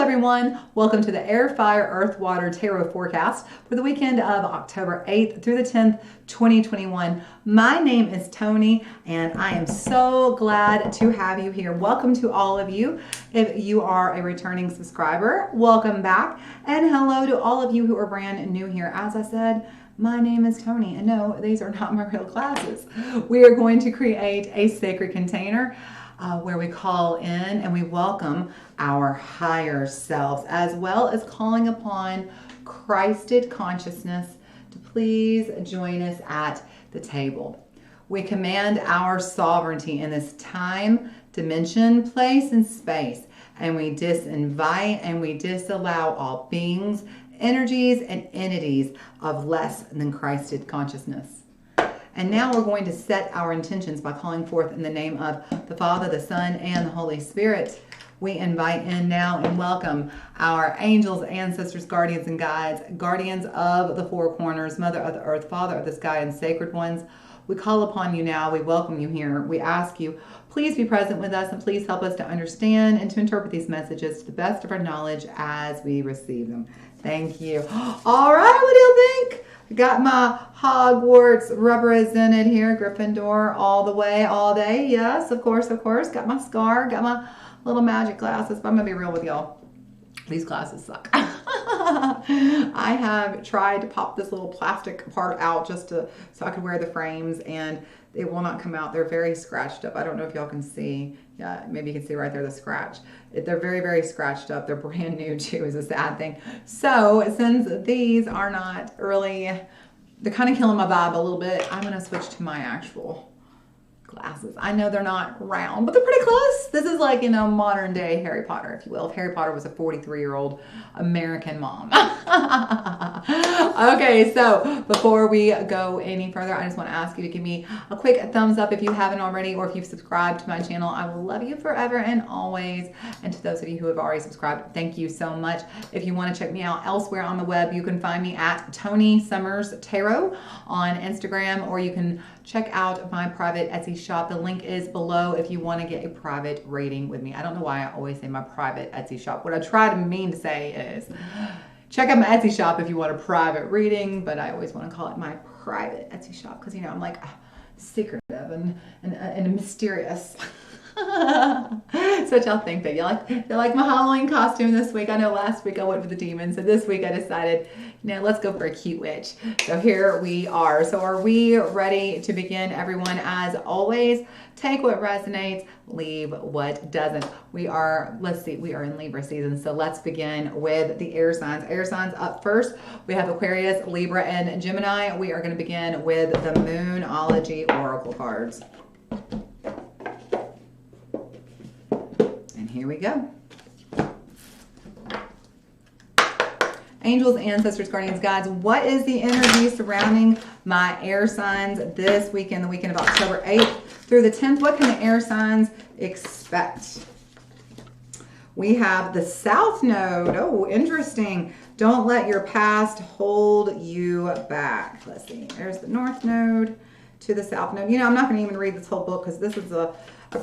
everyone. Welcome to the Air, Fire, Earth, Water Tarot Forecast for the weekend of October 8th through the 10th, 2021. My name is Toni, and I am so glad to have you here. Welcome to all of you. If you are a returning subscriber, welcome back. And hello to all of you who are brand new here. As I said, my name is Toni, and no, these are not my real classes. We are going to create a sacred container where we call in and we welcome our higher selves, as well as calling upon Christed consciousness to please join us at the table. We command our sovereignty in this time, dimension, place, and space, and we disinvite and we disallow all beings, energies, and entities of less than Christed consciousness. And now we're going to set our intentions by calling forth in the name of the Father, the Son, and the Holy Spirit. We invite in now and welcome our angels, ancestors, guardians, and guides, guardians of the four corners, Mother of the earth, Father of the sky, and sacred ones. We call upon you now. We welcome you here. We ask you, please be present with us and please help us to understand and to interpret these messages to the best of our knowledge as we receive them. Thank you. All right, what do you think? Got my Hogwarts represented here, Gryffindor, all the way, all day. Yes, of course, of course. Got my scar, got my little magic glasses, but I'm going to be real with y'all. These glasses suck. I have tried to pop this little plastic part out so I could wear the frames, and they will not come out. They're very scratched up. I don't know if y'all can see. Yeah, maybe you can see right there the scratch. They're very, very scratched up. They're brand new too, is a sad thing. So since these are not really, they're kind of killing my vibe a little bit, I'm going to switch to my actual glasses. I know they're not round, but they're pretty close. This is like, modern day Harry Potter, if you will. If Harry Potter was a 43-year-old American mom. Okay, so before we go any further, I just want to ask you to give me a quick thumbs up if you haven't already, or if you've subscribed to my channel. I will love you forever and always. And to those of you who have already subscribed, thank you so much. If you want to check me out elsewhere on the web, you can find me at Toni Summers Tarot on Instagram, or you can check out my private Etsy shop. The link is below if you want to get a private reading with me. I don't know why I always say my private Etsy shop. What I try to mean to say is check out my Etsy shop if you want a private reading, but I always want to call it my private Etsy shop because, I'm like secretive and mysterious. So y'all think that you like my Halloween costume this week. I know last week I went for the demon, so this week I decided, let's go for a cute witch. So here we are. So are we ready to begin, everyone? As always, take what resonates, leave what doesn't. We are in Libra season, so let's begin with the air signs. Air signs up first. We have Aquarius, Libra, and Gemini. We are going to begin with the Moonology Oracle cards. Here we go. Angels, ancestors, guardians, guides, what is the energy surrounding my air signs this weekend, the weekend of October 8th through the 10th? What can the air signs expect? We have the South Node. Oh, interesting. Don't let your past hold you back. Let's see. There's the North Node to the South Node. I'm not going to even read this whole book because this is a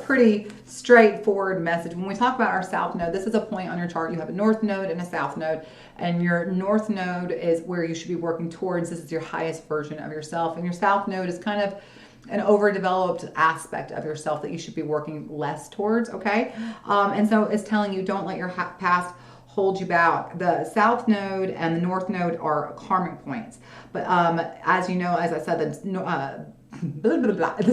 pretty straightforward message. When we talk about our South Node, this is a point on your chart. You have a North Node and a South Node, and your North Node is where you should be working towards. This is your highest version of yourself, and your South Node is kind of an overdeveloped aspect of yourself that you should be working less towards, okay? And so it's telling you, don't let your past hold you back. The South Node and the North Node are karmic points. But as you know, as I said, the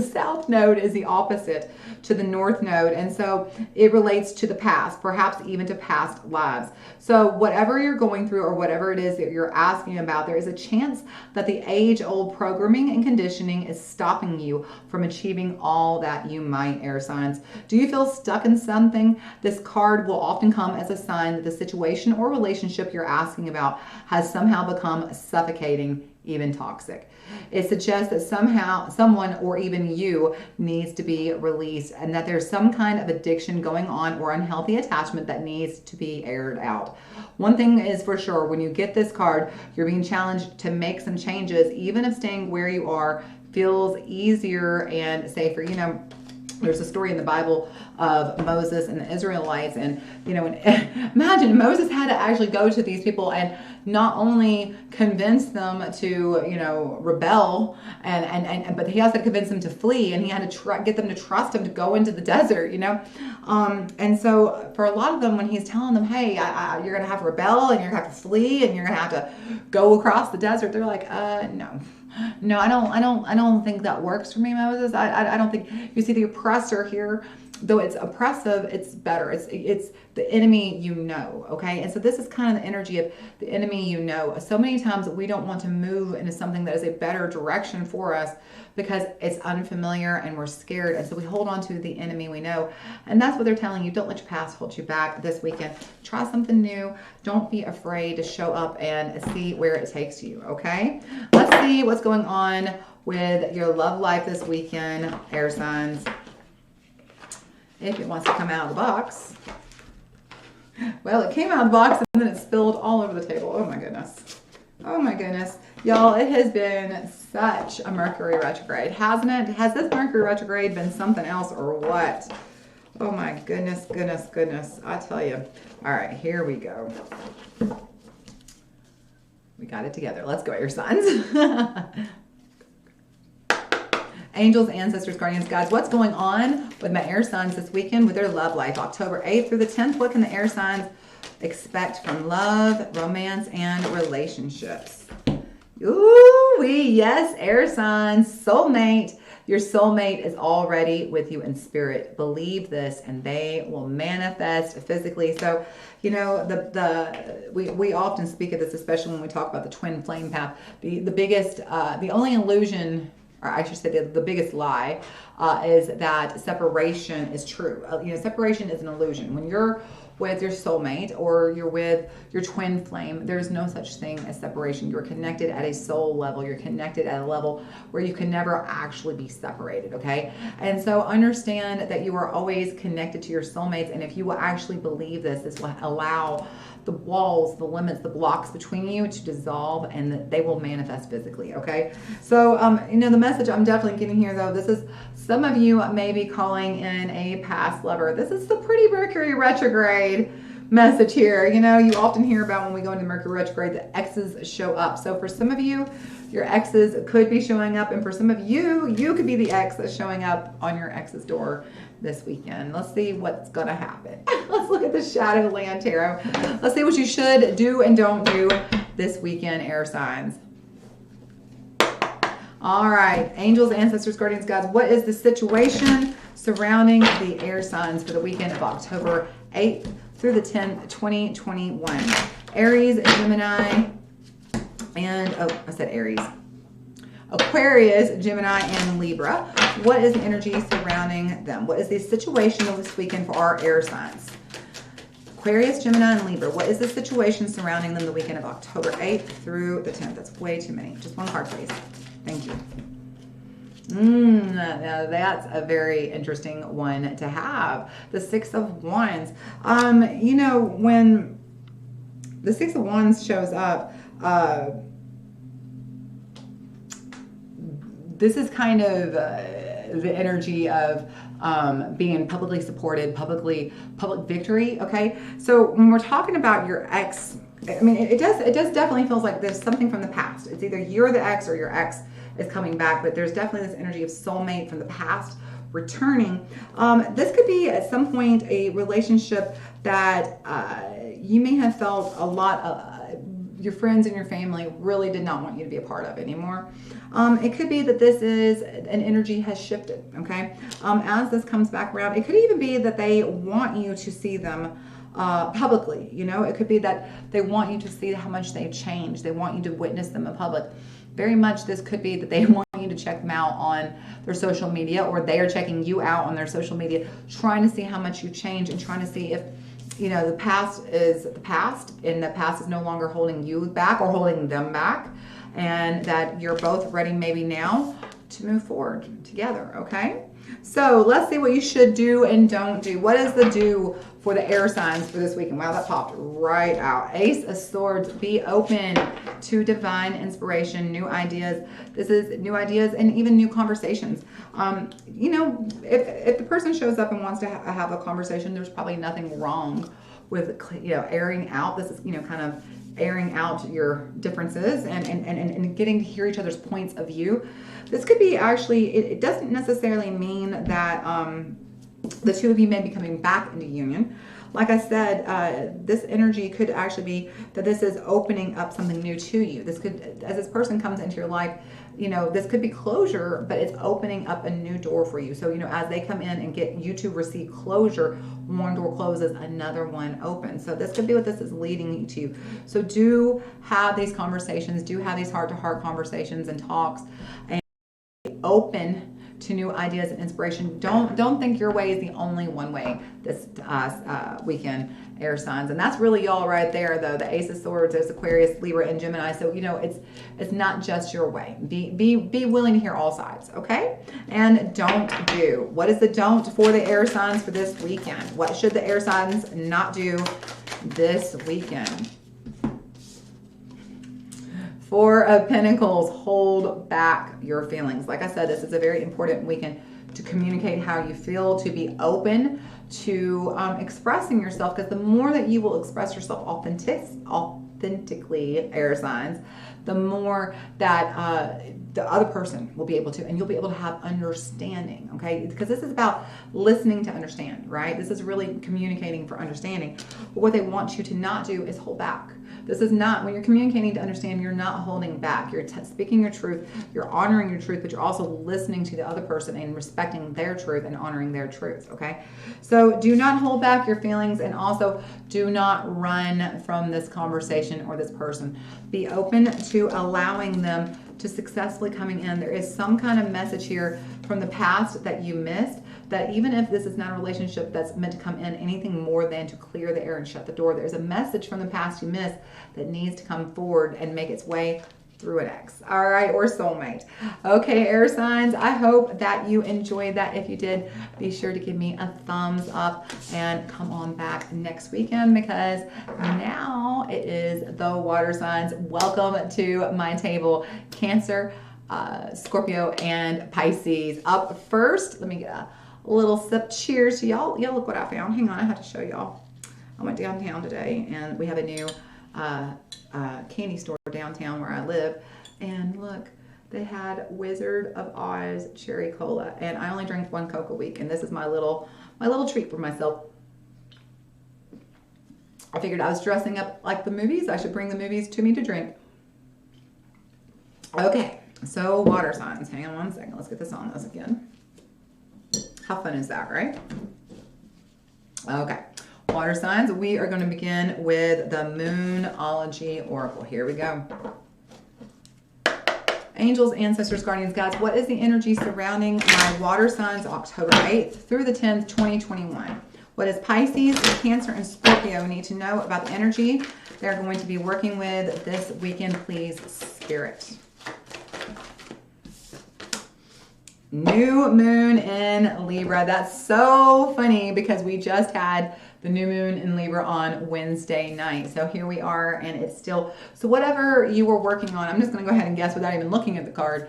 South Node is the opposite to the North Node, and so it relates to the past, perhaps even to past lives. So whatever you're going through or whatever it is that you're asking about, there is a chance that the age-old programming and conditioning is stopping you from achieving all that you might, air signs. Do you feel stuck in something? This card will often come as a sign that the situation or relationship you're asking about has somehow become suffocating, even toxic. It suggests that somehow someone or even you needs to be released, and that there's some kind of addiction going on or unhealthy attachment that needs to be aired out. One thing is for sure, when you get this card, you're being challenged to make some changes, even if staying where you are feels easier and safer. There's a story in the Bible of Moses and the Israelites, and imagine Moses had to actually go to these people and not only convince them to rebel, but he also had to convince them to flee, and he had to get them to trust him to go into the desert, and so for a lot of them, when he's telling them, hey, you're gonna have to rebel and you're gonna have to flee and you're gonna have to go across the desert, they're like, no, I don't think that works for me, Moses. I don't think. You see, the oppressor here, though it's oppressive, it's better. It's the enemy, okay? And so this is kind of the energy of the enemy, So many times we don't want to move into something that is a better direction for us because it's unfamiliar and we're scared. And so we hold on to the enemy we know. And that's what they're telling you. Don't let your past hold you back this weekend. Try something new. Don't be afraid to show up and see where it takes you, okay? Let's see what's going on with your love life this weekend, air signs. If it wants to come out of the box. Well, it came out of the box and then it spilled all over the table. Oh my goodness. Oh my goodness. Y'all, it has been such a Mercury retrograde, hasn't it? Has this Mercury retrograde been something else or what? Oh my goodness. I tell you. All right, here we go. We got it together. Let's go, air signs. Angels, ancestors, guardians, guides, what's going on with my air signs this weekend with their love life? October 8th through the 10th, what can the air signs expect from love, romance, and relationships? Ooh, yes, air signs, soulmate. Your soulmate is already with you in spirit. Believe this, and they will manifest physically. So, we often speak of this, especially when we talk about the twin flame path. The only illusion, or I should say the biggest lie, is that separation is true. Separation is an illusion. When you're with your soulmate or you're with your twin flame, there's no such thing as separation. You're connected at a soul level. You're connected at a level where you can never actually be separated, okay? And so understand that you are always connected to your soulmates, and if you will actually believe this will allow the walls, the limits, the blocks between you to dissolve, and that they will manifest physically, okay? So, the message I'm definitely getting here, though, this is some of you may be calling in a past lover. This is the pretty Mercury retrograde message here. You often hear about when we go into Mercury retrograde, the exes show up. So for some of you, your exes could be showing up, and for some of you, you could be the ex that's showing up on your ex's door this weekend. Let's see what's gonna happen. Let's look at the Shadowland Tarot. Let's see what you should do and don't do this weekend, air signs. All right, angels, ancestors, guardians, guides, what is the situation surrounding the air signs for the weekend of October 8th through the 10th, 2021? Aries, Gemini, and, I said Aries. Aquarius, Gemini, and Libra. What is the energy surrounding them? What is the situation of this weekend for our air signs? Aquarius, Gemini, and Libra. What is the situation surrounding them the weekend of October 8th through the 10th? That's way too many. Just one card, please. Thank you. Now that's a very interesting one to have. The Six of Wands. When the Six of Wands shows up, this is kind of the energy of being publicly supported, public victory. Okay, so when we're talking about your ex, it does definitely feels like there's something from the past. It's either you're the ex or your ex is coming back, but there's definitely this energy of soulmate from the past returning. This could be at some point a relationship that you may have felt a lot your friends and your family really did not want you to be a part of anymore. It could be that this is an energy has shifted, okay? As this comes back around, it could even be that they want you to see them publicly. It could be that they want you to see how much they've changed. They want you to witness them in public. Very much this could be that they want you to check them out on their social media, or they are checking you out on their social media, trying to see how much you change and trying to see if the past is the past, and the past is no longer holding you back or holding them back, and that you're both ready maybe now to move forward together, okay? So let's see what you should do and don't do. What is the do for the air signs for this weekend? Wow, that popped right out. Ace of Swords, be open to divine inspiration, new ideas. This is new ideas and even new conversations. You know, if the person shows up and wants to have a conversation, there's probably nothing wrong with, you know, airing out. This is, you know, kind of airing out your differences and getting to hear each other's points of view. This could be actually, it doesn't necessarily mean that the two of you may be coming back into union. Like I said, this energy could actually be that this is opening up something new to you. This could, as this person comes into your life, you know, this could be closure, but it's opening up a new door for you. So, you know, as they come in and get you to receive closure, one door closes, another one opens. So this could be what this is leading you to. So do have these conversations, do have these heart-to-heart conversations and talks, and open to new ideas and inspiration. Don't think your way is the only one way this weekend, air signs. And that's really y'all right there, though. The Ace of Swords is Aquarius, Libra, and Gemini. So, you know, it's not just your way. Be willing to hear all sides, okay? And don't do. What is the don't for the air signs for this weekend? What should the air signs not do this weekend? Four of Pentacles, hold back your feelings. Like I said, this is a very important weekend to communicate how you feel, to be open to expressing yourself, because the more that you will express yourself authentically, air signs, the more that the other person will be able to, and you'll be able to have understanding, okay? Because this is about listening to understand, right? This is really communicating for understanding. But what they want you to not do is hold back. This is not, when you're communicating to understand, you're not holding back. You're speaking your truth, you're honoring your truth, but you're also listening to the other person and respecting their truth and honoring their truth, okay? So do not hold back your feelings, and also do not run from this conversation or this person. Be open to allowing them to successfully coming in. There is some kind of message here from the past that you missed, that even if this is not a relationship that's meant to come in anything more than to clear the air and shut the door, there's a message from the past you missed that needs to come forward and make its way through an ex, all right, or soulmate. Okay, air signs, I hope that you enjoyed that. If you did, be sure to give me a thumbs up and come on back next weekend, because now it is the water signs. Welcome to my table, Cancer, Scorpio, and Pisces. Up first, let me get a little sip. Cheers to y'all. Y'all, look what I found. Hang on, I have to show y'all. I went downtown today, and we have a new candy store downtown where I live, and look, they had Wizard of Oz cherry cola, and I only drink one Coke a week, and this is my little treat for myself. I figured I was dressing up like the movies. I should bring the movies to me to drink. Okay, so water signs. Hang on one second. Let's get this on this again. How fun is that, right? Okay. Water signs, we are going to begin with the Moonology Oracle. Here we go. Angels, ancestors, guardians, guides, what is the energy surrounding my water signs October 8th through the 10th, 2021? What does Pisces, Cancer, and Scorpio need to know about the energy they're going to be working with this weekend, please, Spirit? New moon in Libra. That's so funny because we just had the new moon in Libra on Wednesday night. So here we are, and it's still, so whatever you were working on, I'm just going to go ahead and guess without even looking at the card.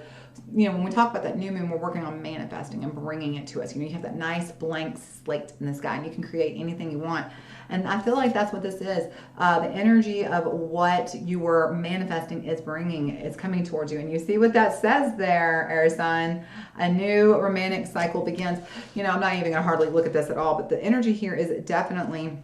You know, when we talk about that new moon, we're working on manifesting and bringing it to us. You know, you have that nice blank slate in the sky, and you can create anything you want. And I feel like that's what this is. The energy of what you were manifesting is bringing, it's coming towards you. And you see what that says there, air sign. A new romantic cycle begins. You know, I'm not even going to hardly look at this at all, but the energy here is definitely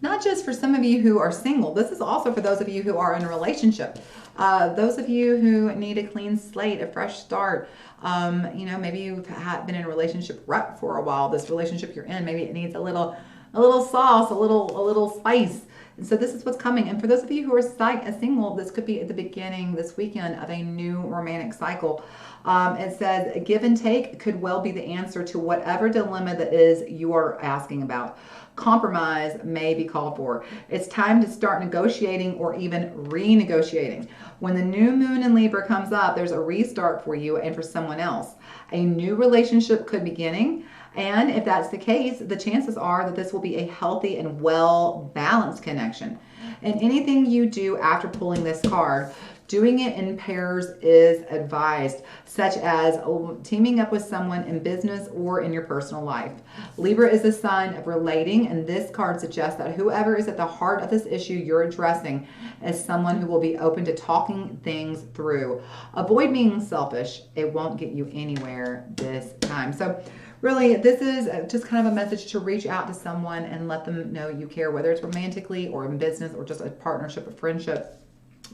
not just for some of you who are single. This is also for those of you who are in a relationship. Those of you who need a clean slate, a fresh start. You know, maybe you've been in a relationship rut for a while. This relationship you're in, maybe it needs a little sauce, a little spice. And so this is what's coming. And for those of you who are single, this could be at the beginning this weekend of a new romantic cycle. It says give and take could well be the answer to whatever dilemma that is you are asking about. Compromise may be called for. It's time to start negotiating or even renegotiating. When the new moon in Libra comes up, there's a restart for you and for someone else. A new relationship could be beginning. And if that's the case, the chances are that this will be a healthy and well-balanced connection. And anything you do after pulling this card, doing it in pairs is advised, such as teaming up with someone in business or in your personal life. Libra is a sign of relating, and this card suggests that whoever is at the heart of this issue you're addressing is someone who will be open to talking things through. Avoid being selfish. It won't get you anywhere this time. So really, this is just kind of a message to reach out to someone and let them know you care, whether it's romantically or in business or just a partnership or friendship.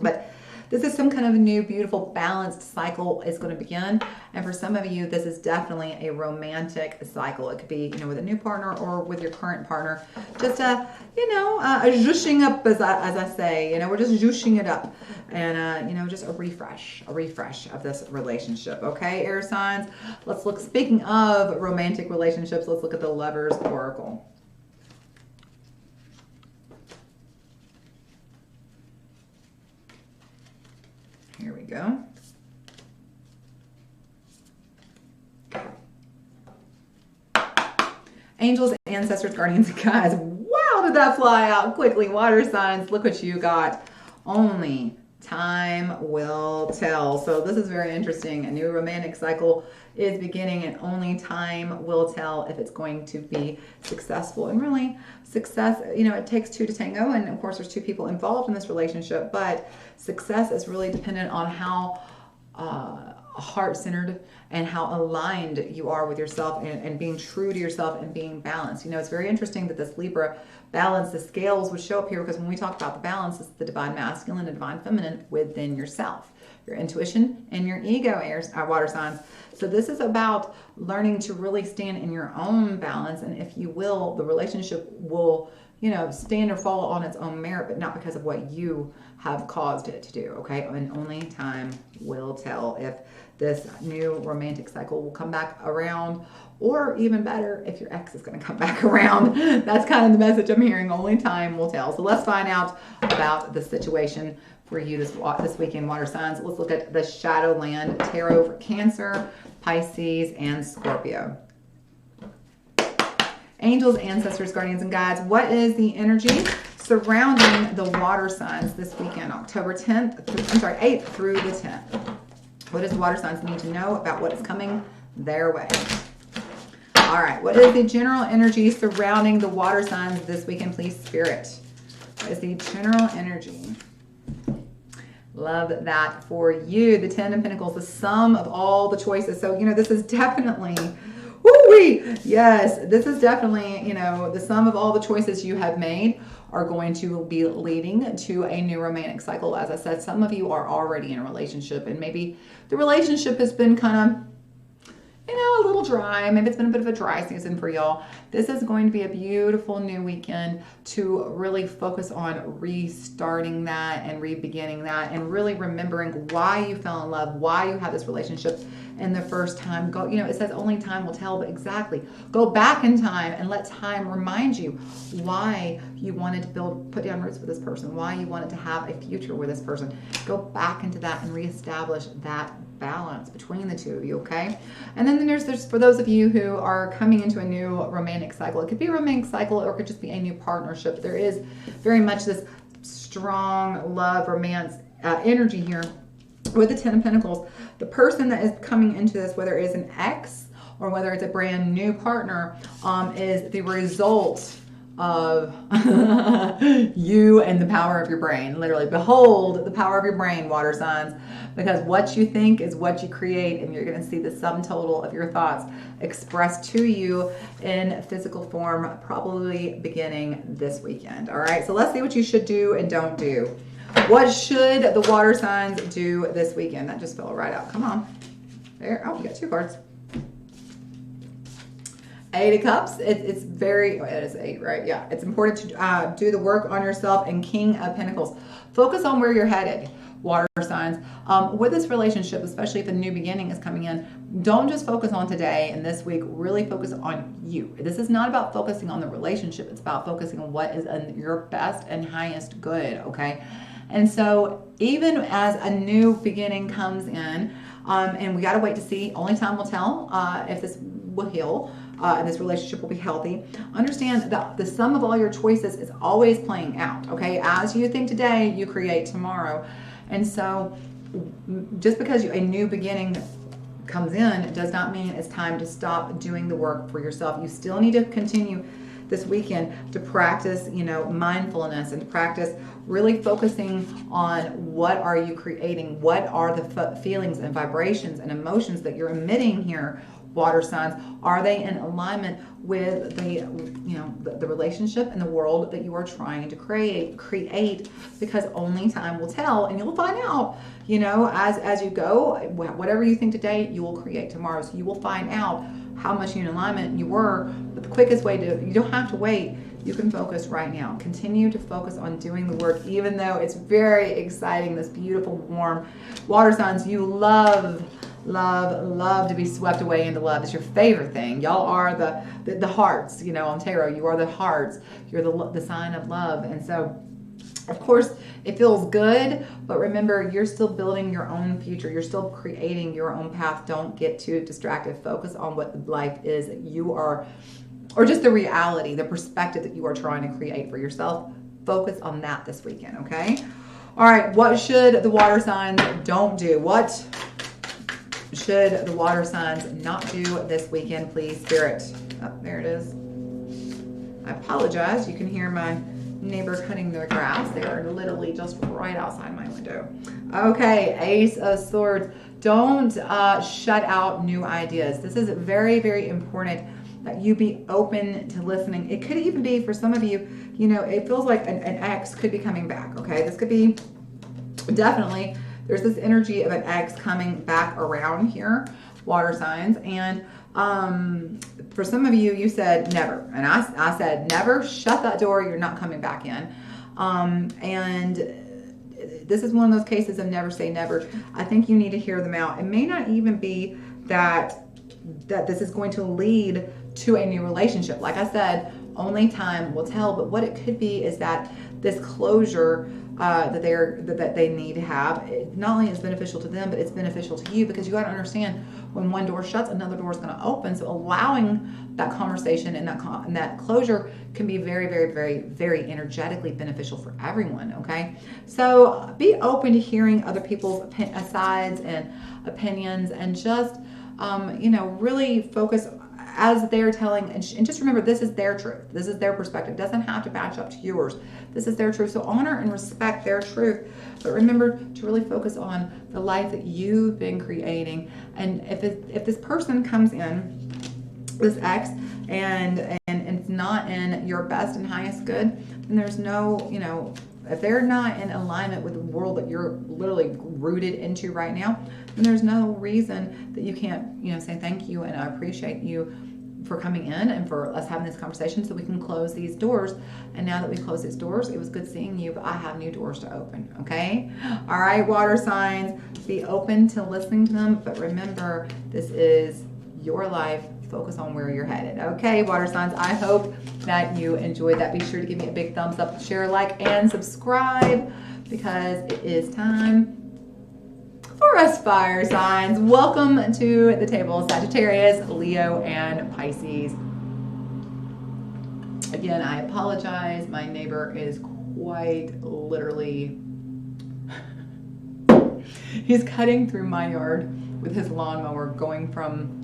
But this is some kind of new, beautiful, balanced cycle is going to begin. And for some of you, this is definitely a romantic cycle. It could be, with a new partner or with your current partner. Just a zhooshing up, as I say. We're just zhooshing it up. And, just a refresh of this relationship. Okay, air signs. Let's look, speaking of romantic relationships, let's look at the Lovers Oracle. Here we go. Angels, ancestors, guardians, and guides. Wow, did that fly out quickly? Water signs, look what you got. Only time will tell. So this is very interesting. A new romantic cycle is beginning, and only time will tell if it's going to be successful. And really, success, it takes two to tango, and of course there's two people involved in this relationship, but success is really dependent on how heart-centered and how aligned you are with yourself, and being true to yourself and being balanced. It's very interesting that this Libra balance, the scales would show up here, because when we talk about the balance, it's the divine masculine and divine feminine within yourself, your intuition and your ego, water signs. So this is about learning to really stand in your own balance, and if you will, the relationship will stand or fall on its own merit, but not because of what you have caused it to do, okay? And only time will tell if this new romantic cycle will come back around, or even better, if your ex is going to come back around. That's kind of the message I'm hearing. Only time will tell. So let's find out about the situation for you this weekend, water signs. Let's look at the Shadowland Tarot for Cancer, Pisces, and Scorpio. Angels, ancestors, guardians, and guides. What is the energy surrounding the water signs this weekend, October 8th through the 10th? What does the water signs need to know about what is coming their way? All right, what is the general energy surrounding the water signs this weekend, please, Spirit? What is the general energy? Love that for you. The Ten of Pentacles, the sum of all the choices. So, this is definitely... Yes, this is definitely, the sum of all the choices you have made are going to be leading to a new romantic cycle. As I said, some of you are already in a relationship, and maybe the relationship has been kind of, a little dry. Maybe it's been a bit of a dry season for y'all. This is going to be a beautiful new weekend to really focus on restarting that and re-beginning that, and really remembering why you fell in love, why you had this relationship in the first time. Go, it says only time will tell, but exactly. Go back in time and let time remind you why you wanted to put down roots with this person, why you wanted to have a future with this person. Go back into that and reestablish that balance between the two of you, okay? And then there's for those of you who are coming into a new romantic cycle. It could be a romantic cycle, or it could just be a new partnership. There is very much this strong love, romance energy here with the Ten of Pentacles. The person that is coming into this, whether it is an ex or whether it's a brand new partner, is the result of you and the power of your brain. Literally, behold the power of your brain, water signs, because what you think is what you create, and you're going to see the sum total of your thoughts expressed to you in physical form, probably beginning this weekend. All right, so let's see what you should do and don't do. What should the water signs do this weekend? That just fell right out. Come on. There. Oh, we got two cards. Eight of Cups, it's very, it is eight, right? Yeah, it's important to do the work on yourself. And King of Pentacles, focus on where you're headed, water signs. With this relationship, especially if a new beginning is coming in, don't just focus on today and this week, really focus on you. This is not about focusing on the relationship. It's about focusing on what is in your best and highest good, okay? And so even as a new beginning comes in, and we got to wait to see, only time will tell if this will heal, and this relationship will be healthy. Understand that the sum of all your choices is always playing out, okay? As you think today, you create tomorrow. And so just because a new beginning comes in does not mean it's time to stop doing the work for yourself. You still need to continue this weekend to practice, mindfulness, and to practice really focusing on what are you creating, what are the feelings and vibrations and emotions that you're emitting here, water signs. Are they in alignment with the relationship and the world that you are trying to create? Because only time will tell, and you'll find out, as you go, whatever you think today, you will create tomorrow. So you will find out how much in alignment you were. But the quickest way you don't have to wait. You can focus right now. Continue to focus on doing the work, even though it's very exciting, this beautiful, warm water signs. You love to be swept away into love. It's your favorite thing. Y'all are the hearts, on tarot. You are the hearts. You're the sign of love. And so, of course, it feels good, but remember, you're still building your own future. You're still creating your own path. Don't get too distracted. Focus on what life is that you are, or just the reality, the perspective that you are trying to create for yourself. Focus on that this weekend, okay? All right, what should the water signs don't do? What should the water signs not do this weekend, please, Spirit? Oh, there it is. I apologize. You can hear my neighbor cutting their grass. They are literally just right outside my window. Okay, Ace of Swords. Don't shut out new ideas. This is very, very important that you be open to listening. It could even be, for some of you, it feels like an ex could be coming back, okay? This could be, definitely, there's this energy of an ex coming back around here, water signs. And for some of you, you said never. And I said never, shut that door, you're not coming back in. And this is one of those cases of never say never. I think you need to hear them out. It may not even be that this is going to lead to a new relationship. Like I said, only time will tell. But what it could be is that this closure that they need to have, it not only is beneficial to them, but it's beneficial to you, because you got to understand, when one door shuts, another door is going to open. So allowing that conversation and that closure can be very, very, very, very energetically beneficial for everyone. Okay, so be open to hearing other people's sides and opinions, and just really focus as they're telling, and just remember, this is their truth. This is their perspective. It doesn't have to match up to yours. This is their truth. So honor and respect their truth. But remember to really focus on the life that you've been creating. And if this person comes in, this ex, and it's not in your best and highest good, then there's no, if they're not in alignment with the world that you're literally rooted into right now, then there's no reason that you can't, say thank you and I appreciate you for coming in and for us having this conversation so we can close these doors. And now that we close these doors, it was good seeing you, but I have new doors to open, okay? All right, water signs, be open to listening to them, but remember, this is your life. Focus on where you're headed. Okay, water signs, I hope that you enjoyed that. Be sure to give me a big thumbs up, share, like, and subscribe, because it is time for us fire signs. Welcome to the table, Sagittarius, Leo, and Pisces. Again, I apologize. My neighbor is quite literally, he's cutting through my yard with his lawnmower, going from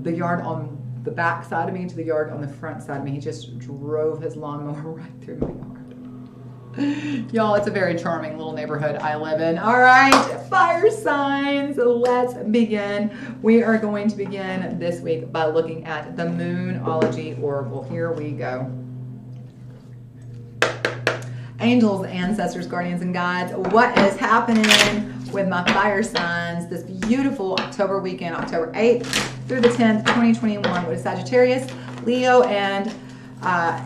the yard on the back side of me to the yard on the front side of me. He just drove his lawnmower right through my yard. Y'all, it's a very charming little neighborhood I live in. All right, fire signs, let's begin. We are going to begin this week by looking at the Moonology Oracle. Here we go. Angels, ancestors, guardians, and guides, what is happening with my fire signs this beautiful October weekend, October 8th through the 10th, 2021, with Sagittarius, Leo, and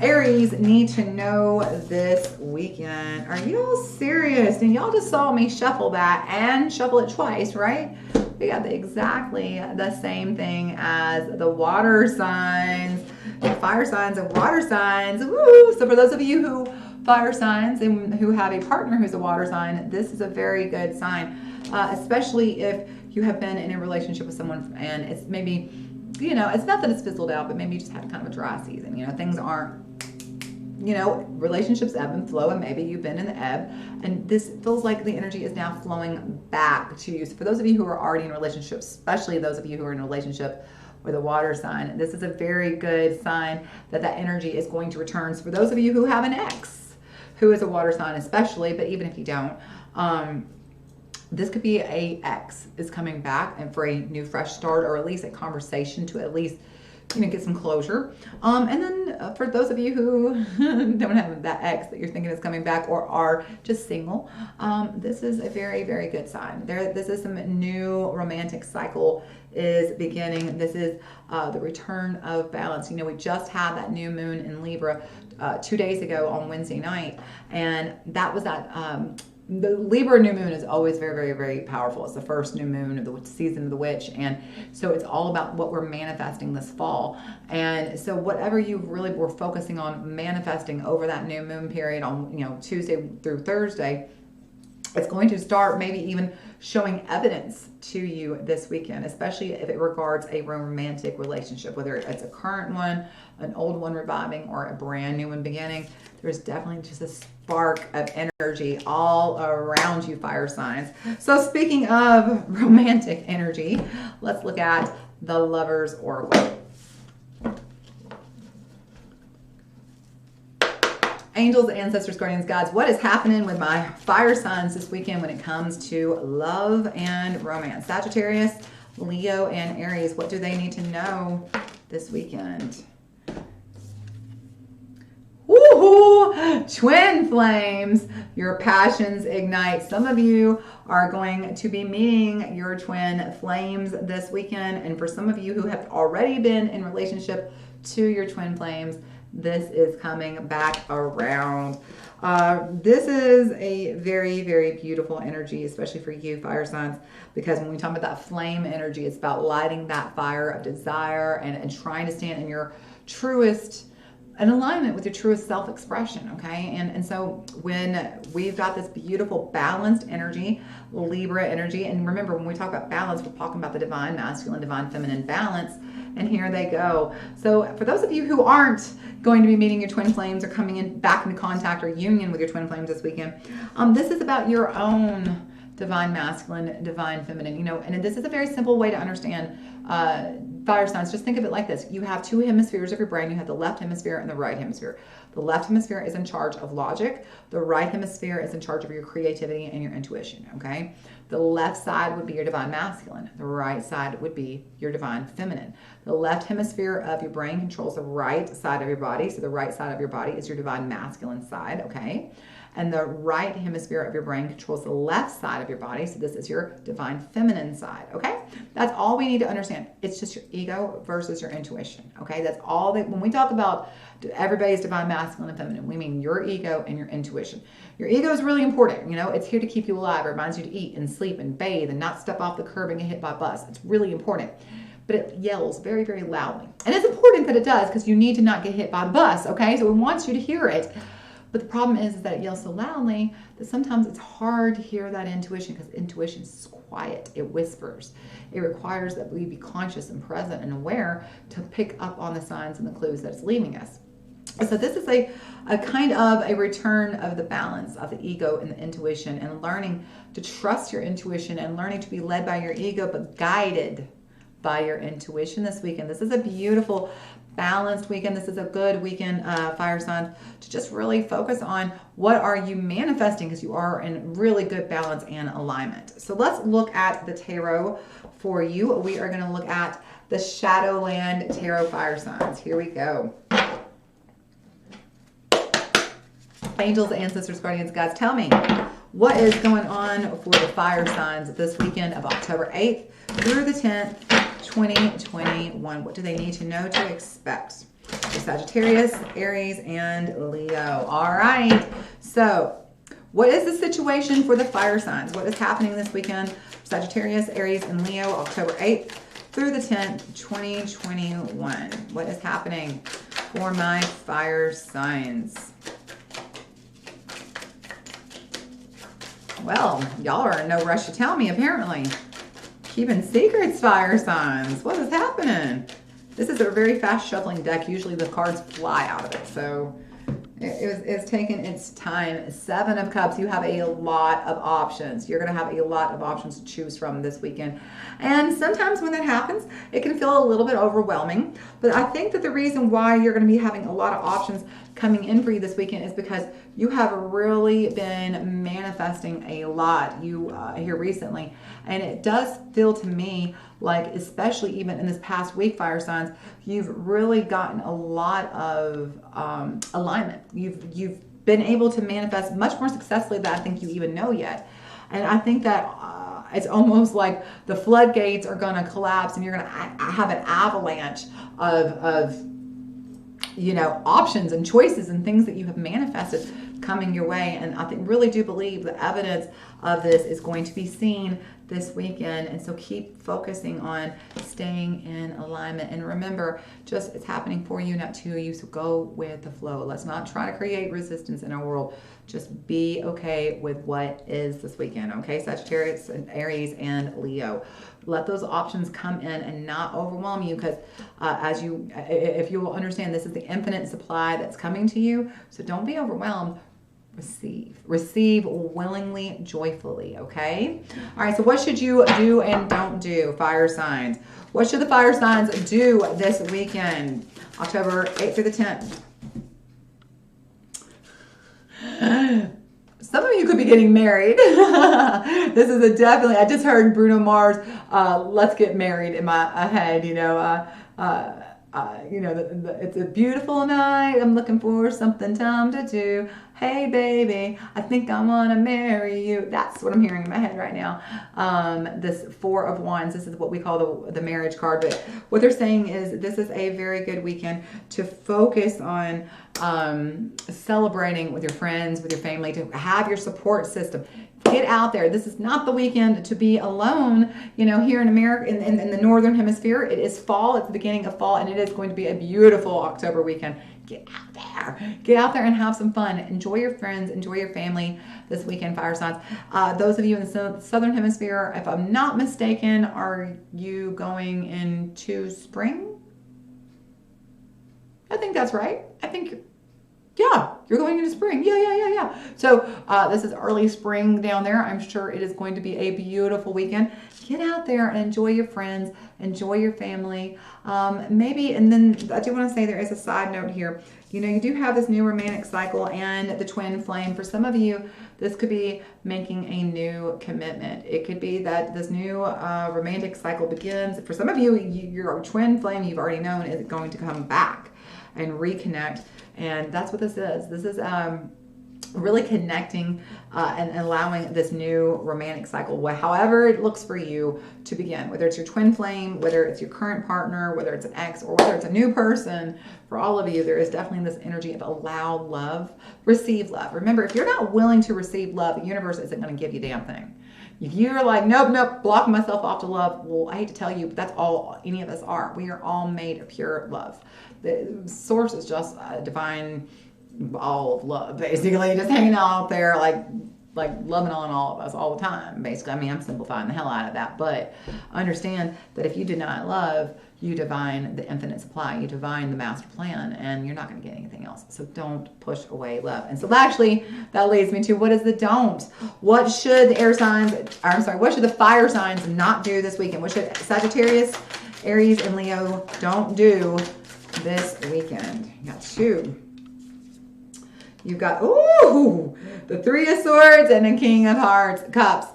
Aries need to know this weekend. Are you all serious? And y'all just saw me shuffle that and shuffle it twice, right? We got exactly the same thing as the water signs, fire signs and water signs. Woo! So for those of you who fire signs and who have a partner who's a water sign, this is a very good sign, especially if you have been in a relationship with someone and it's maybe, you know, it's not that it's fizzled out, but maybe you just had kind of a dry season. You know, things aren't, you know, relationships ebb and flow, and maybe you've been in the ebb, and this feels like the energy is now flowing back to you. So for those of you who are already in relationships, especially those of you who are in a relationship with a water sign, this is a very good sign that that energy is going to return. So for those of you who have an ex who is a water sign especially, but even if you don't, this could be a ex is coming back and for a new fresh start, or at least a conversation to at least, you know, get some closure. And then for those of you who don't have that ex that you're thinking is coming back or are just single, this is a very, very good sign. This is some new romantic cycle is beginning. This is the return of balance. You know, we just had that new moon in Libra 2 days ago on Wednesday night, and that was that the Libra new moon is always very, very, very powerful. It's the first new moon of the season of the witch. And so it's all about what we're manifesting this fall. And so whatever you really were focusing on manifesting over that new moon period on, you know, Tuesday through Thursday, it's going to start maybe even showing evidence to you this weekend, especially if it regards a romantic relationship, whether it's a current one, an old one reviving, or a brand new one beginning. There's definitely just a spark of energy all around you, fire signs. So speaking of romantic energy, let's look at the Lover's Oracle. Angels, ancestors, guardians, gods, what is happening with my fire signs this weekend when it comes to love and romance? Sagittarius, Leo, and Aries, what do they need to know this weekend? Woohoo! Twin flames, your passions ignite. Some of you are going to be meeting your twin flames this weekend. And for some of you who have already been in relationship to your twin flames, this is coming back around. This is a very, very beautiful energy, especially for you, fire signs, because when we talk about that flame energy, it's about lighting that fire of desire and trying to stand in your truest, in alignment with your truest self-expression, okay? And so when we've got this beautiful balanced energy, Libra energy, and remember when we talk about balance, we're talking about the divine masculine, divine feminine balance, and here they go. So for those of you who aren't going to be meeting your twin flames or coming in back into contact or union with your twin flames this weekend, this is about your own divine masculine, divine feminine, you know, and this is a very simple way to understand fire signs. Just think of it like this. You have two hemispheres of your brain. You have the left hemisphere and the right hemisphere. The left hemisphere is in charge of logic. The right hemisphere is in charge of your creativity and your intuition, okay? The left side would be your divine masculine. The right side would be your divine feminine. The left hemisphere of your brain controls the right side of your body. So the right side of your body is your divine masculine side, okay? And the right hemisphere of your brain controls the left side of your body. So this is your divine feminine side, okay? That's all we need to understand. It's just your ego versus your intuition, okay? That's all that, when we talk about everybody's divine masculine and feminine, we mean your ego and your intuition. Your ego is really important. You know, it's here to keep you alive. It reminds you to eat and sleep and bathe and not step off the curb and get hit by a bus. It's really important. But it yells very, very loudly. And it's important that it does because you need to not get hit by a bus, okay? So it wants you to hear it. But the problem is that it yells so loudly that sometimes it's hard to hear that intuition because intuition is quiet. It whispers. It requires that we be conscious and present and aware to pick up on the signs and the clues that it's leaving us. So this is a kind of a return of the balance of the ego and the intuition, and learning to trust your intuition and learning to be led by your ego but guided by your intuition this weekend. This is a beautiful balanced weekend. This is a good weekend, fire signs, to just really focus on what are you manifesting, because you are in really good balance and alignment. So let's look at the tarot for you. We are going to look at the Shadowland Tarot fire signs. Here we go. Angels, ancestors, guardians, gods, tell me, What is going on for the fire signs this weekend of October 8th through the 10th, 2021? What do they need to know to expect? For Sagittarius, Aries, and Leo. All right. So what is the situation for the fire signs? What is happening this weekend? Sagittarius, Aries, and Leo, October 8th through the 10th, 2021. What is happening for my fire signs? Well, y'all are in no rush to tell me, apparently. Keeping secrets, fire signs. What is happening? This is a very fast shuffling deck. Usually the cards fly out of it. So it's taken its time. 7 of Cups. You have a lot of options. You're going to have a lot of options to choose from this weekend. And sometimes when that happens, it can feel a little bit overwhelming. But I think that the reason why you're going to be having a lot of options coming in for you this weekend is because you have really been manifesting a lot here recently. And it does feel to me like, especially even in this past week, fire signs, you've really gotten a lot of alignment. You've been able to manifest much more successfully than I think you even know yet. And I think that it's almost like the floodgates are going to collapse and you're going to have an avalanche of options and choices and things that you have manifested coming your way. And I really do believe the evidence of this is going to be seen this weekend. And so keep focusing on staying in alignment. And remember, just it's happening for you, not to you. So go with the flow. Let's not try to create resistance in our world. Just be okay with what is this weekend. Okay, Sagittarius, and Aries, and Leo. Let those options come in and not overwhelm you, because if you will understand, this is the infinite supply that's coming to you. So don't be overwhelmed. Receive willingly, joyfully. Okay. All right. So what should you do and don't do, fire signs? What should the fire signs do this weekend, October 8th through the 10th? Some of you could be getting married. This is definitely, I just heard Bruno Mars, let's get married in my head, it's a beautiful night. I'm looking for something time to do. Hey, baby, I think I want to marry you. That's what I'm hearing in my head right now. This 4 of Wands, this is what we call the marriage card. But what they're saying is this is a very good weekend to focus on celebrating with your friends, with your family, to have your support system. Get out there. This is not the weekend to be alone. Here in America, in the Northern Hemisphere, it is fall. It's the beginning of fall, and it is going to be a beautiful October weekend. Get out there. Get out there and have some fun. Enjoy your friends. Enjoy your family this weekend, fire signs. Those of you in the Southern Hemisphere, if I'm not mistaken, are you going into spring? I think that's right. Yeah, you're going into spring. Yeah. So this is early spring down there. I'm sure it is going to be a beautiful weekend. Get out there and enjoy your friends, enjoy your family. Maybe, and then I do want to say there is a side note here. You do have this new romantic cycle and the twin flame. For some of you, this could be making a new commitment. It could be that this new romantic cycle begins. For some of you, your twin flame you've already known is going to come back and reconnect. And that's what this is. This is really connecting and allowing this new romantic cycle, however it looks for you, to begin. Whether it's your twin flame, whether it's your current partner, whether it's an ex, or whether it's a new person. For all of you, there is definitely this energy of allow love, receive love. Remember, if you're not willing to receive love, the universe isn't going to give you a damn thing. If you're like, nope, blocking myself off to love, well, I hate to tell you, but that's all any of us are. We are all made of pure love. The source is just a divine all of love, basically, just hanging out there like loving on all of us all the time, basically. I mean, I'm simplifying the hell out of that, but understand that if you deny love, you divine the infinite supply, you divine the master plan, and you're not going to get anything else. So don't push away love. And so actually, that leads me to what is the don't? What should the what should the fire signs not do this weekend? What should Sagittarius, Aries, and Leo don't do this weekend? You got 2. You've got, the 3 of Swords and the King of Cups.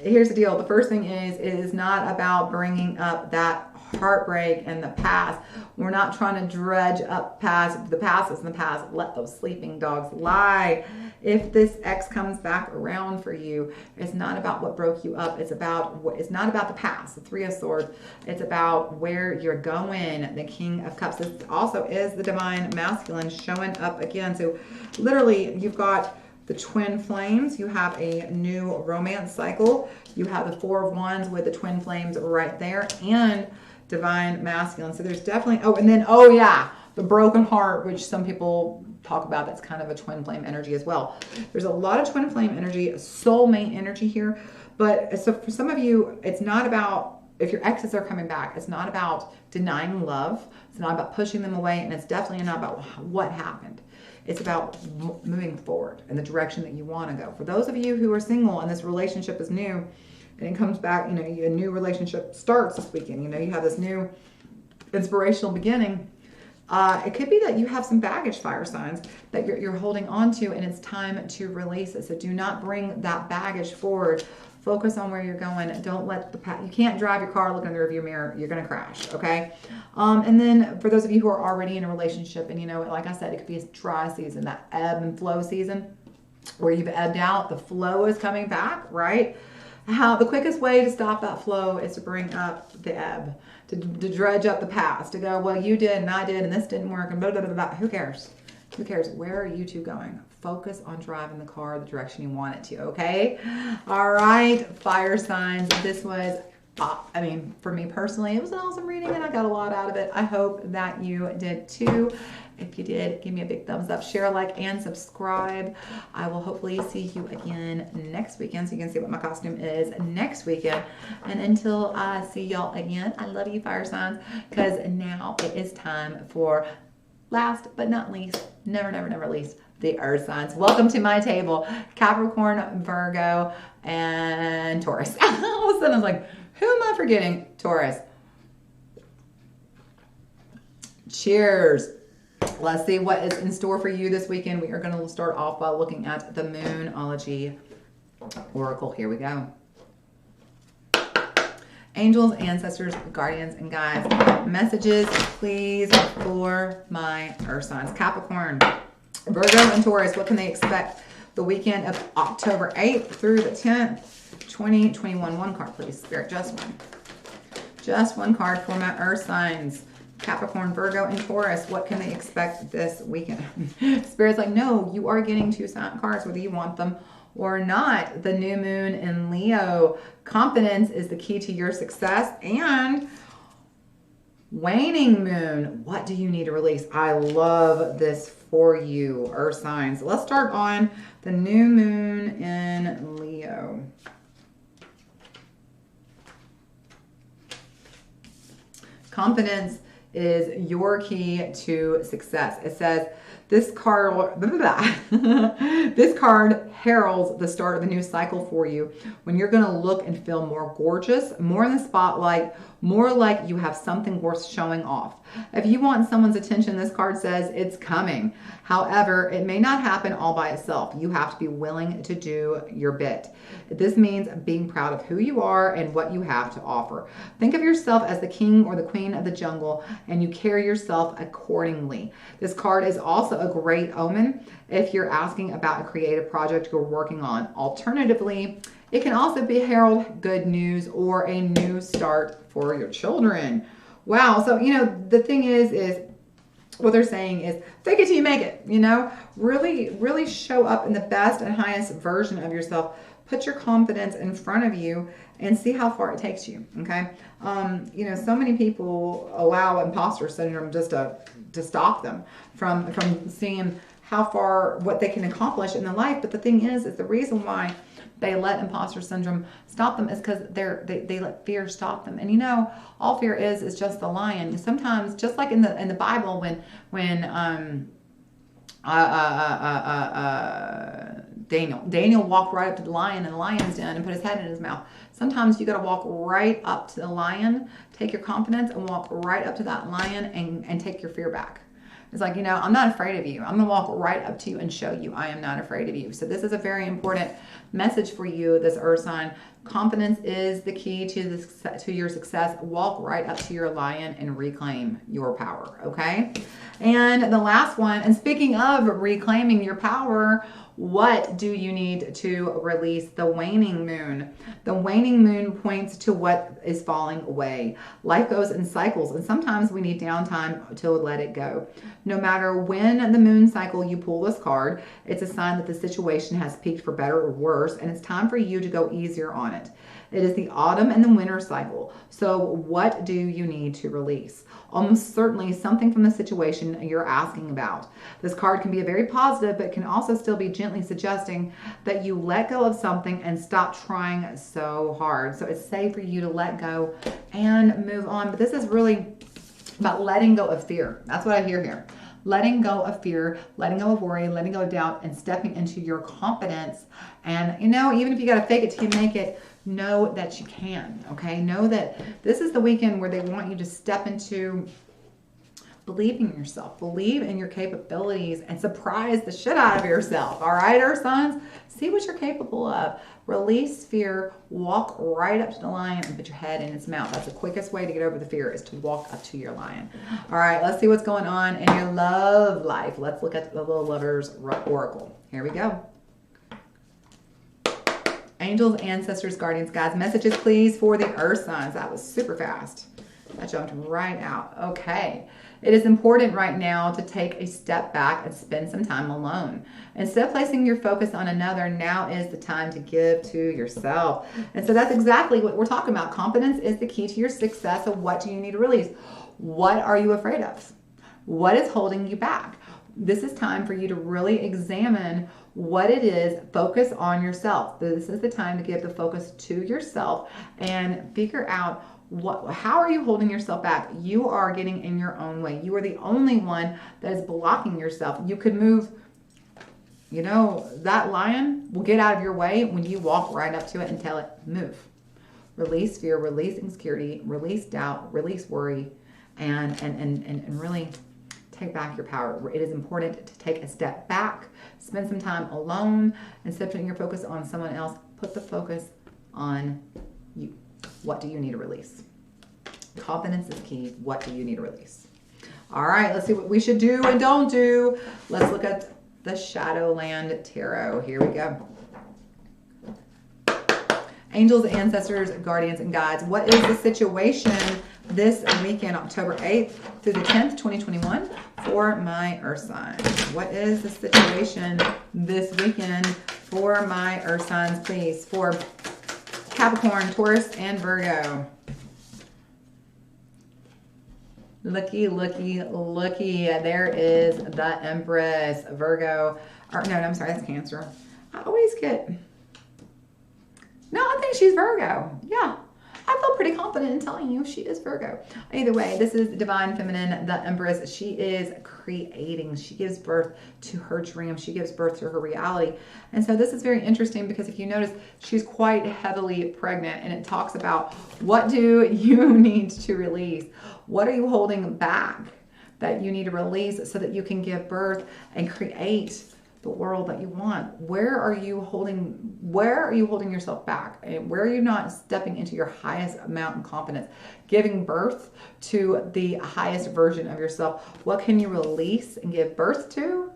Here's the deal. The first thing is, it is not about bringing up that heartbreak in the past. We're not trying to dredge up past. The past is in the past. Let those sleeping dogs lie. If this ex comes back around for you, it's not about what broke you up. It's not about the past, the Three of Swords. It's about where you're going, the King of Cups. This also is the divine masculine showing up again. So literally, you've got the twin flames. You have a new romance cycle. You have the Four of Wands with the twin flames right there, and divine masculine. So there's definitely, oh yeah, the broken heart, which some people talk about. That's kind of a twin flame energy as well. There's a lot of twin flame energy, soulmate energy here. But so for some of you, it's not about, if your exes are coming back, it's not about denying love. It's not about pushing them away. And it's definitely not about what happened. It's about moving forward in the direction that you want to go. For those of you who are single and this relationship is new and it comes back, a new relationship starts this weekend. You have this new inspirational beginning. It could be that you have some baggage, fire signs, that you're holding on to, and it's time to release it. So do not bring that baggage forward. Focus on where you're going. Don't let you can't drive your car looking in the rearview mirror. You're going to crash, okay? And then for those of you who are already in a relationship, and like I said, it could be a dry season, that ebb and flow season where you've ebbed out, the flow is coming back, right? The quickest way to stop that flow is to bring up the ebb, to dredge up the past, to go, well, you did and I did and this didn't work and blah, blah, blah, blah. Who cares? Who cares? Where are you two going? Focus on driving the car the direction you want it to, okay? All right, fire signs. This was, for me personally, it was an awesome reading and I got a lot out of it. I hope that you did too. If you did, give me a big thumbs up, share, like, and subscribe. I will hopefully see you again next weekend so you can see what my costume is next weekend. And until I see y'all again, I love you, fire signs, because now it is time for, last but not least, never, never, never least, the earth signs. Welcome to my table, Capricorn, Virgo, and Taurus. All of a sudden I was like, who am I forgetting? Taurus. Cheers. Let's see what is in store for you this weekend. We are going to start off by looking at the Moonology Oracle. Here we go. Angels, ancestors, guardians, and guides. Messages, please, for my earth signs. Capricorn, Virgo, and Taurus. What can they expect the weekend of October 8th through the 10th, 2021? One card, please. Spirit, just one. Just one card for my earth signs. Capricorn, Virgo, and Taurus. What can they expect this weekend? Spirit's like, no, you are getting two cards, whether you want them or not. The new moon in Leo. Confidence is the key to your success. And waning moon. What do you need to release? I love this for you, earth signs. Let's start on the new moon in Leo. Confidence is your key to success. It says this card, this card heralds the start of a new cycle for you when you're going to look and feel more gorgeous, more in the spotlight, more like you have something worth showing off. If you want someone's attention, this card says it's coming. However, it may not happen all by itself. You have to be willing to do your bit. This means being proud of who you are and what you have to offer. Think of yourself as the king or the queen of the jungle, and you carry yourself accordingly. This card is also a great omen if you're asking about a creative project you're working on. Alternatively, it can also be herald good news or a new start for your children. Wow. So, the thing is what they're saying is fake it till you make it, really, really show up in the best and highest version of yourself. Put your confidence in front of you and see how far it takes you. Okay. So many people allow imposter syndrome just to stop them from seeing how far, what they can accomplish in their life. But the thing is the reason why they let imposter syndrome stop them is because they let fear stop them. And all fear is just the lion. Sometimes, just like in the Bible, when Daniel walked right up to the lion in the lion's den and put his head in his mouth. Sometimes you got to walk right up to the lion, take your confidence and walk right up to that lion and take your fear back. It's like, I'm not afraid of you. I'm going to walk right up to you and show you I am not afraid of you. So this is a very important message for you, this earth sign. Confidence is the key to your success. Walk right up to your lion and reclaim your power, okay? And the last one, and speaking of reclaiming your power, what do you need to release? The waning moon. The waning moon points to what is falling away. Life goes in cycles, and sometimes we need downtime to let it go. No matter when the moon cycle you pull this card, it's a sign that the situation has peaked for better or worse, and it's time for you to go easier on it. It is the autumn and the winter cycle. So what do you need to release? Almost certainly something from the situation you're asking about. This card can be very positive, but can also still be gently suggesting that you let go of something and stop trying so hard. So it's safe for you to let go and move on. But this is really about letting go of fear. That's what I hear here. Letting go of fear, letting go of worry, letting go of doubt, and stepping into your confidence. And, even if you got to fake it till you make it, know that you can, okay? Know that this is the weekend where they want you to step into believing in yourself, believe in your capabilities, and surprise the shit out of yourself, all right, Earth Signs? See what you're capable of. Release fear, walk right up to the lion and put your head in its mouth. That's the quickest way to get over the fear, is to walk up to your lion. All right, let's see what's going on in your love life. Let's look at the Little Lovers Oracle. Here we go. Angels, ancestors, guardians, guides, messages, please, for the Earth Signs. That was super fast. That jumped right out. Okay. It is important right now to take a step back and spend some time alone. Instead of placing your focus on another, now is the time to give to yourself. And so that's exactly what we're talking about. Confidence is the key to your success. So what do you need to release? What are you afraid of? What is holding you back? This is time for you to really examine what it is. Focus on yourself. This is the time to give the focus to yourself and figure out how are you holding yourself back? You are getting in your own way. You are the only one that is blocking yourself. You could move, that lion will get out of your way when you walk right up to it and tell it, move. Release fear, release insecurity, release doubt, release worry, and really take back your power. It is important to take a step back, spend some time alone, instead of putting your focus on someone else. Put the focus on you. What do you need to release? Confidence is key. What do you need to release? All right, let's see what we should do and don't do. Let's look at the Shadowland Tarot. Here we go. Angels, ancestors, guardians, and guides. What is the situation this weekend, October 8th through the 10th, 2021, for my Earth signs? What is the situation this weekend for my Earth signs, please? For Capricorn, Taurus, and Virgo. Looky, looky, looky. There is the Empress, Virgo. Or, no, I'm sorry, that's Cancer. I always get... No, I think she's Virgo. Yeah. I feel pretty confident in telling you she is Virgo. Either way, this is Divine Feminine, the Empress. She is creating. She gives birth to her dream. She gives birth to her reality. And so this is very interesting because if you notice, she's quite heavily pregnant, and it talks about what do you need to release? What are you holding back that you need to release so that you can give birth and create the world that you want? Where are you holding yourself back? And where are you not stepping into your highest amount of confidence, giving birth to the highest version of yourself? What can you release and give birth to?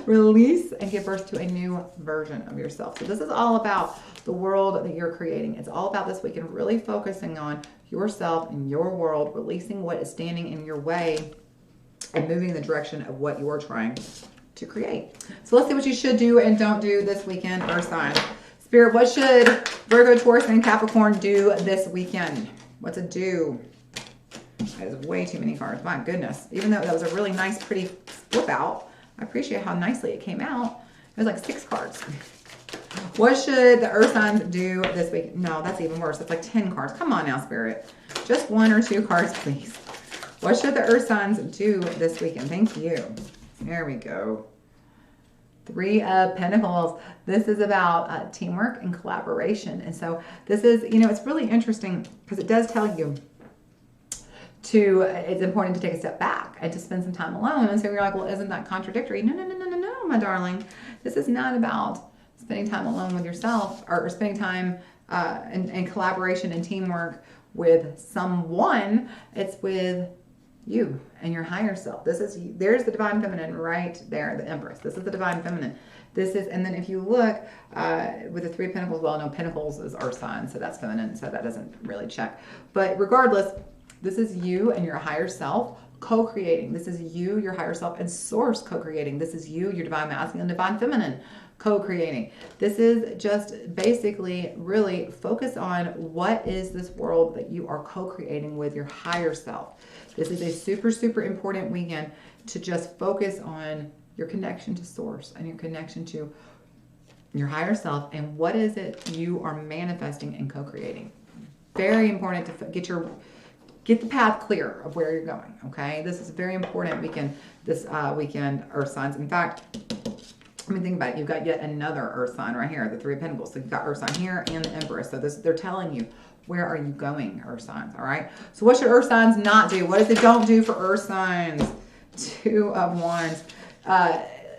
Release and give birth to a new version of yourself. So this is all about the world that you're creating. It's all about this weekend really focusing on yourself and your world, releasing what is standing in your way and moving in the direction of what you're trying to create. So let's see what you should do and don't do this weekend, Earth sign. Spirit, what should Virgo, Taurus, and Capricorn do this weekend? What's a do? That is way too many cards. My goodness. Even though that was a really nice, pretty flip out, I appreciate how nicely it came out. It was like 6 cards. What should the Earth signs do this week? No, that's even worse. It's like 10 cards. Come on now, Spirit. Just 1 or 2 cards, please. What should the Earth signs do this weekend? Thank you. There we go. 3 of Pentacles. This is about teamwork and collaboration. And so this is, it's really interesting because it does tell you it's important to take a step back and to spend some time alone. And so you're like, well, isn't that contradictory? No, my darling. This is not about spending time alone with yourself or spending time in collaboration and teamwork with someone. It's with you and your higher self. There's the divine feminine right there, the Empress. This is the divine feminine. And then if you look with the Three of Pentacles, well, no, Pentacles is Earth sign, so that's feminine, so that doesn't really check. But regardless, this is you and your higher self co-creating. This is you, your higher self, and Source co-creating. This is you, your divine masculine, divine feminine co-creating. This is just basically really focus on what is this world that you are co-creating with your higher self. This is a super, super important weekend to just focus on your connection to Source and your connection to your higher self and what is it you are manifesting and co-creating. Very important to get the path clear of where you're going, okay? This is a very important weekend, this weekend, Earth signs. In fact, I mean, think about it. You've got yet another Earth sign right here, the Three of Pentacles. So you've got Earth sign here and the Empress. So they're telling you, where are you going, Earth signs, all right? So what should Earth signs not do? What if they don't do for Earth signs? Two of Wands.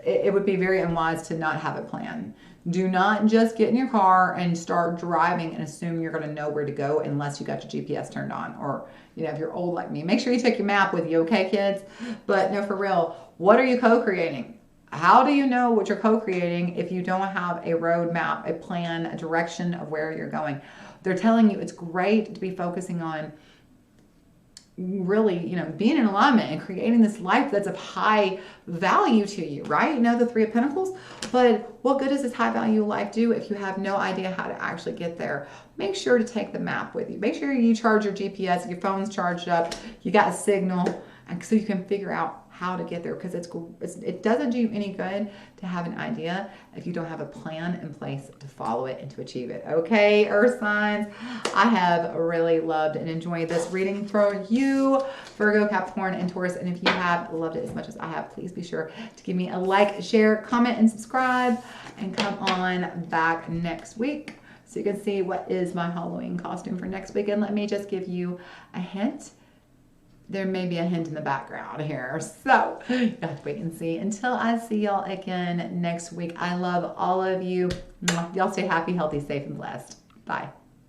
It would be very unwise to not have a plan. Do not just get in your car and start driving and assume you're going to know where to go unless you got your GPS turned on. Or, if you're old like me, make sure you take your map with you, okay, kids? But no, for real, what are you co-creating? How do you know what you're co-creating if you don't have a roadmap, a plan, a direction of where you're going? They're telling you it's great to be focusing on really, being in alignment and creating this life that's of high value to you, right? The Three of Pentacles. But what good does this high value life do if you have no idea how to actually get there? Make sure to take the map with you. Make sure you charge your GPS, your phone's charged up, you got a signal, and so you can figure out how to get there, because it doesn't do you any good to have an idea if you don't have a plan in place to follow it and to achieve it. Okay, Earth signs, I have really loved and enjoyed this reading for you, Virgo, Capricorn, and Taurus. And if you have loved it as much as I have, please be sure to give me a like, share, comment, and subscribe, and come on back next week so you can see what is my Halloween costume for next week. And let me just give you a hint. There may be a hint in the background here. So you have to wait and see. Until I see y'all again next week, I love all of you. Y'all stay happy, healthy, safe, and blessed. Bye.